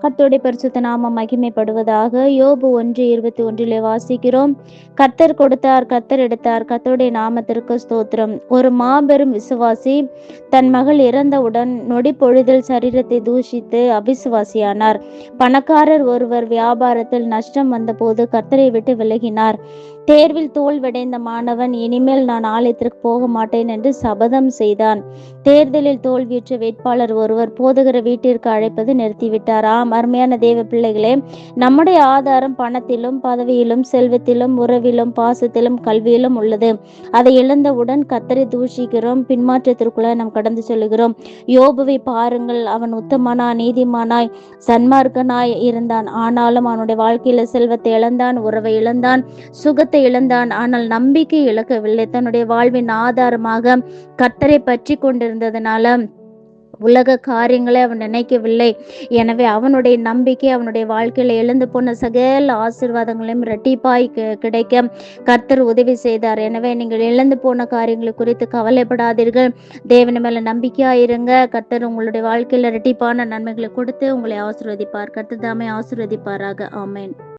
கர்த்தருடைய பரிசுத்த நாமம் மகிமைப்படுவதாக. யோபு 1:21 வாசிக்கிறோம். கர்த்தர் கொடுத்தார், கர்த்தர் எடுத்தார், கர்த்தருடைய நாமத்திற்கு ஸ்தோத்திரம். ஒரு மாபெரும் விசுவாசி தன் மகள் இறந்தவுடன் நொடி பொழுதில் சரீரத்தை தூஷித்து அவிசுவாசியானார். பணக்காரர் ஒருவர் வியாபாரத்தில் நஷ்டம் வந்தபோது கர்த்தரை விட்டு விலகினார். தேர்வில் தோல்வடைந்த மாணவன் இனிமேல் நான் ஆலயத்திற்கு போக மாட்டேன் என்று சபதம் செய்தான். தேர்தலில் தோல்வியுற்ற வேட்பாளர் ஒருவர் போதகரை வீட்டிற்கு அழைப்பது நிறுத்திவிட்டார். ஆம், அருமையான தேவ பிள்ளைகளே, நம்முடைய ஆதாரம் பணத்திலும் பதவியிலும் செல்வத்திலும் உறவிலும் பாசத்திலும் கல்வியிலும் உள்ளது. அதை இழந்தவுடன் கர்த்தரை தூஷிக்கிறோம், பின்மாற்றத்திற்குள்ள நாம் கடந்து செல்கிறோம். யோபுவை பாருங்கள். அவன் உத்தமனாய், நீதிமானாய், சன்மார்க்கனாய் இருந்தான். ஆனாலும் அவனுடைய வாழ்க்கையில செல்வத்தை இழந்தான், உறவை இழந்தான், சுகத்தை இழந்தான். ஆனால் நம்பிக்கை இழக்கவில்லை. தன்னுடைய வாழ்வின் ஆதாரமாக கர்த்தரை பற்றி கொண்டிருந்ததுனால உலக காரியங்களை அவன் நினைக்கவில்லை. எனவே அவனுடைய நம்பிக்கை அவனுடைய வாழ்க்கையில எழுந்து போன சகல ஆசீர்வாதங்களையும் இரட்டிப்பாய் கிடைக்க கர்த்தர் உதவி செய்தார். எனவே நீங்கள் இழந்து போன காரியங்களை குறித்து கவலைப்படாதீர்கள். தேவன் மேல நம்பிக்கையாயிருங்க. கர்த்தர் உங்களுடைய வாழ்க்கையில இரட்டிப்பான நன்மைகளை கொடுத்து உங்களை ஆசீர்வதிப்பார். கர்த்தர் தாமே ஆசீர்வதிப்பாராக. ஆமென்.